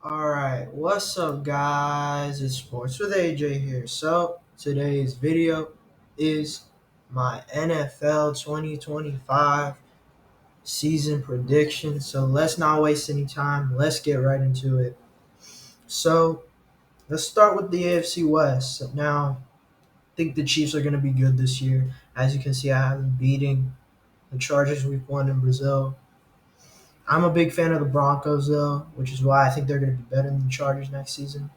All right, what's up, guys? It's Sports with AJ here. So, today's video is my NFL 2025 season prediction. So, let's not waste any time. Let's get right into it. So, let's start with the AFC West. Now, I think the Chiefs are going to be good this year. As you can see, I have them beating the Chargers week one in Brazil. I'm a big fan of the Broncos, though, which is why I think they're going to be better than the Chargers next season.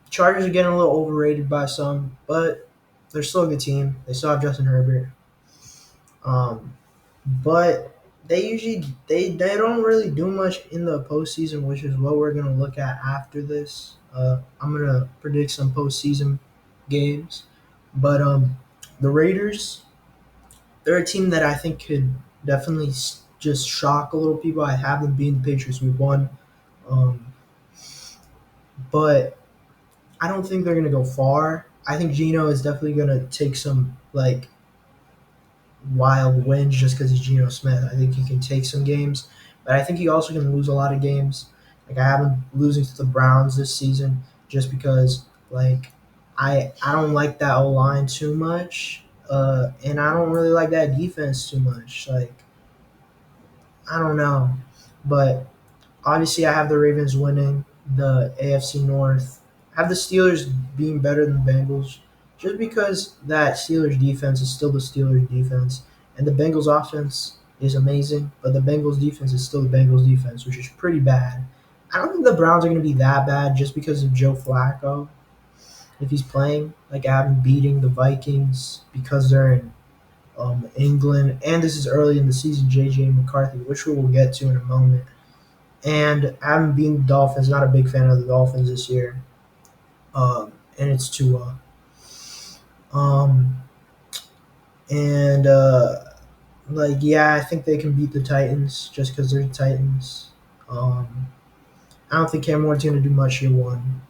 Chargers are getting a little overrated by some, but they're still a good team. They still have Justin Herbert. Um, but they don't really do much in the postseason, which is what we're gonna look at after this. I'm gonna predict some postseason games, but the Raiders, they're a team that I think could definitely just shock a little people. I have them beating the Patriots. We won, um, but I don't think they're gonna go far. I think Gino is definitely gonna take some like wild wins just because he's Geno Smith. I think he can take some games, but I think he also can lose a lot of games. Like I have him losing to the Browns this season just because like I don't like that O line too much, and I don't really like that defense too much. Like I don't know, but obviously I have the Ravens winning the AFC North. I have the Steelers being better than the Bengals just because that Steelers defense is still the Steelers defense and the Bengals offense is amazing, but the Bengals defense is still the Bengals defense, which is pretty bad. I don't think the Browns are going to be that bad just because of Joe Flacco. If he's playing, like I have him beating the Vikings because they're in England, and this is early in the season, JJ McCarthy, which we will get to in a moment. And I haven't been the Dolphins. Not a big fan of the Dolphins this year. And it's Tua. Um, and like yeah, I think they can beat the Titans just because they're the Titans. Um, I don't think Cam Ward's gonna do much year one.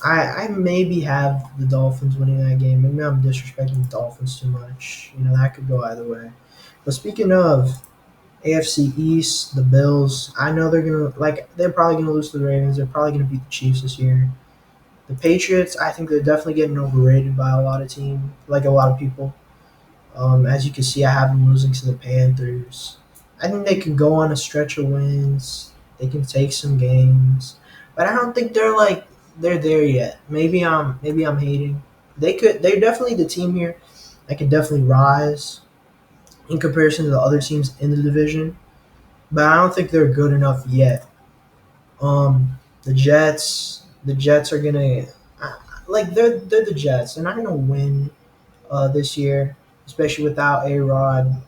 I maybe have the Dolphins winning that game. Maybe I'm disrespecting the Dolphins too much. That could go either way. But speaking of AFC East, the Bills, I know they're probably gonna lose to the Ravens. They're probably gonna beat the Chiefs this year. The Patriots, I think they're definitely getting overrated by a lot of like a lot of people. As you can see, I have them losing to the Panthers. I think they can go on a stretch of wins. They can take some games, but I don't think they're there yet. Maybe I'm hating. They're definitely the team here that can definitely rise in comparison to the other teams in the division, but I don't think they're good enough yet. The Jets are gonna like they're the Jets. They're not gonna win this year, especially without A Rod.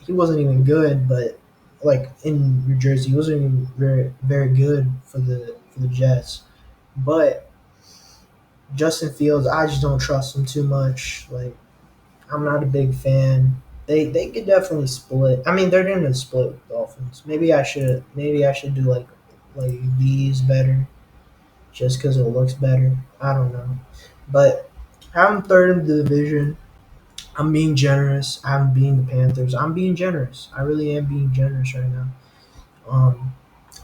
He wasn't even good, but like in New Jersey, he wasn't even very good for the Jets. But Justin Fields, I just don't trust him too much. Like I'm not a big fan. They could definitely split. I mean, they're gonna split with the Dolphins. Maybe I should do like these better just because it looks better. I don't know, but I'm third in the division. I'm being generous. I'm being the Panthers. I'm being generous. I really am being generous right now. Um,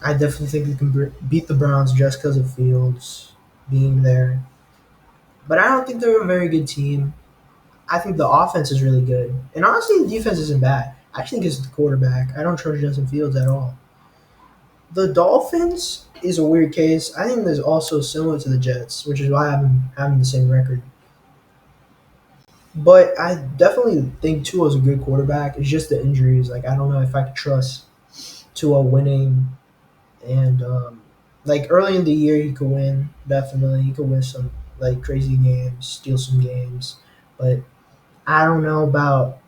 I definitely think we can beat the Browns just because of Fields being there. But I don't think they're a very good team. I think the offense is really good. And honestly, the defense isn't bad. I think it's the quarterback. I don't trust Justin Fields at all. The Dolphins is a weird case. I think there's also similar to the Jets, which is why I'm having the same record. But I definitely think Tua's a good quarterback. It's just the injuries. Like I don't know if I could trust Tua winning. And like early in the year, he could win. Definitely, he could win some like crazy games, steal some games. But I don't know about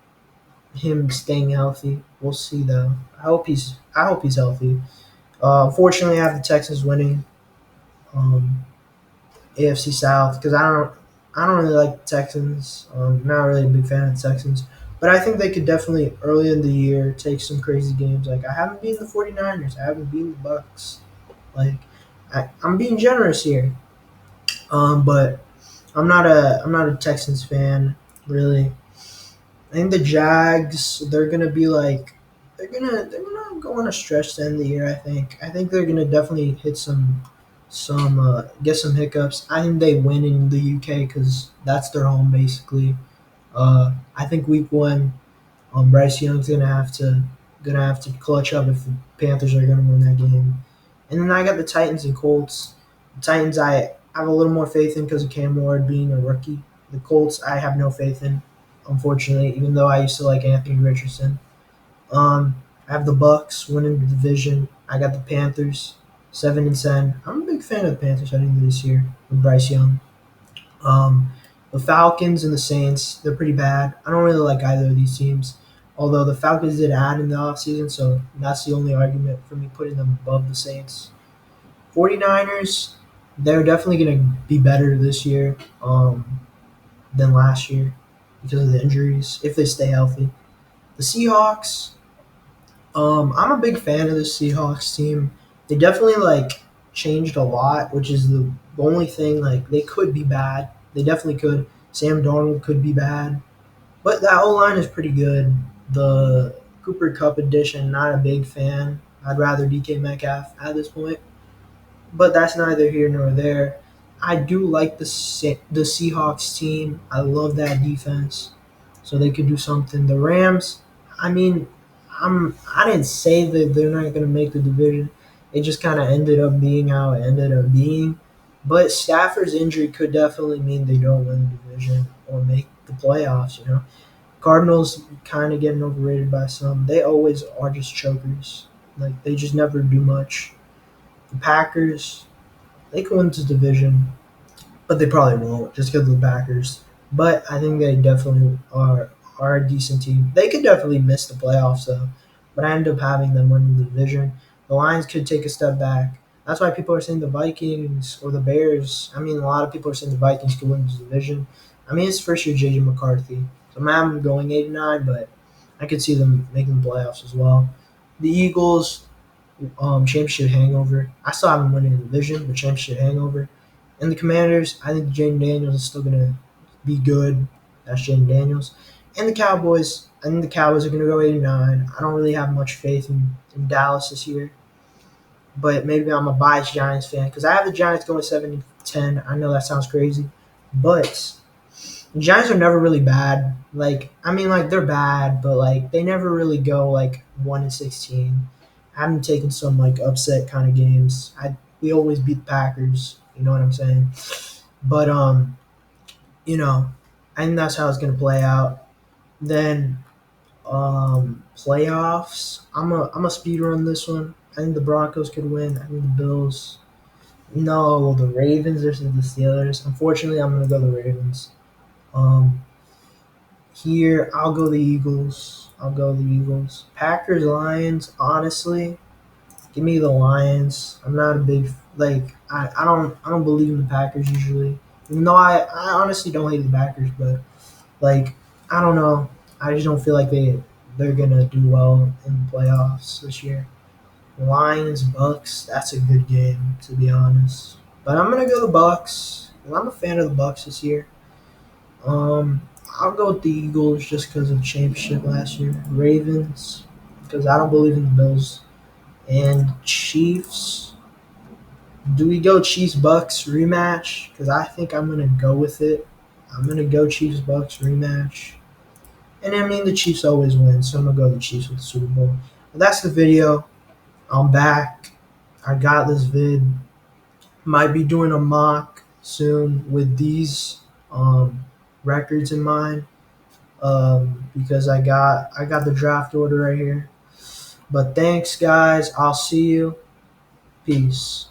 him staying healthy. We'll see though. I hope he's healthy. Unfortunately, I have the Texans winning AFC South because I don't really like the Texans. Not really a big fan of the Texans. But I think they could definitely early in the year take some crazy games. Like I haven't beaten the 49ers. I haven't beaten the Bucks. Like I'm being generous here. But I'm not a Texans fan really. I think the Jags they're gonna go on a stretch to end the year. I think they're gonna definitely hit some. get some hiccups. I think they win in the UK because that's their home basically. I think week one, Bryce Young's gonna have to clutch up if the Panthers are gonna win that game. And then I got the Titans and Colts. The Titans I have a little more faith in because of Cam Ward being a rookie. The Colts I have no faith in, unfortunately, even though I used to like Anthony Richardson. I have the Bucks winning the division. I got the Panthers 7-10. I'm a big fan of the Panthers heading into this year with Bryce Young. Um, the Falcons and the Saints, they're pretty bad. I don't really like either of these teams. Although the Falcons did add in the offseason, so that's the only argument for me putting them above the Saints. 49ers, they're definitely going to be better this year than last year because of the injuries, if they stay healthy. The Seahawks, I'm a big fan of the Seahawks team. They definitely changed a lot, which is the only thing. Like they could be bad. They definitely could. Sam Darnold could be bad, but that O line is pretty good. The Cooper Cup edition, not a big fan. I'd rather DK Metcalf at this point, but that's neither here nor there. I do like the Seahawks team. I love that defense, so they could do something. The Rams, I mean, I didn't say that they're not going to make the division. It just kind of ended up being how it ended up being. But Stafford's injury could definitely mean they don't win the division or make the playoffs. Cardinals kind of getting overrated by some. They always are just chokers. Like they just never do much. The Packers, they could win the division, but they probably won't just because of the Packers. But I think they definitely are a decent team. They could definitely miss the playoffs though, but I end up having them win the division. The Lions could take a step back. That's why people are saying the Vikings or the Bears. I mean, a lot of people are saying the Vikings could win the division. I mean, it's first year JJ McCarthy, so I'm having them going 8-9, but I could see them making the playoffs as well. The Eagles, championship hangover. I still haven't won the division, but championship hangover. And the Commanders, I think Jaden Daniels is still gonna be good. That's Jaden Daniels. And the Cowboys, I think the Cowboys are gonna go 8-9. I don't really have much faith in Dallas this year, but maybe I'm a biased Giants fan because I have the Giants going 7-10. I know that sounds crazy, but the Giants are never really bad. They're bad, but they never really go 1-16. I haven't taken some upset kind of games. We always beat the Packers. You know what I'm saying? But you know, I think that's how it's gonna play out. Then playoffs. I'm a speed run this one. I think the Broncos could win. I think the Bills. No, the Ravens versus the Steelers. Unfortunately, I'm gonna go the Ravens. Um, Here, I'll go the Eagles. Packers, Lions. Honestly, give me the Lions. I'm not a big I don't believe in the Packers usually. Even though I honestly don't hate the Packers, but like I don't know. I just don't feel like they're gonna do well in the playoffs this year. Lions, Bucks, that's a good game to be honest. But I'm gonna go the Bucks. I'm a fan of the Bucks this year. Um, I'll go with the Eagles just because of the championship last year. Ravens, because I don't believe in the Bills. And Chiefs. Do we go Chiefs Bucks rematch? Because I think I'm gonna go with it. I'm gonna go Chiefs Bucks rematch. And I mean the Chiefs always win, so I'm gonna go the Chiefs with the Super Bowl. But that's the video. I'm back. I got this vid. Might be doing a mock soon with these records in mind. Because I got the draft order right here. But thanks guys. I'll see you. Peace.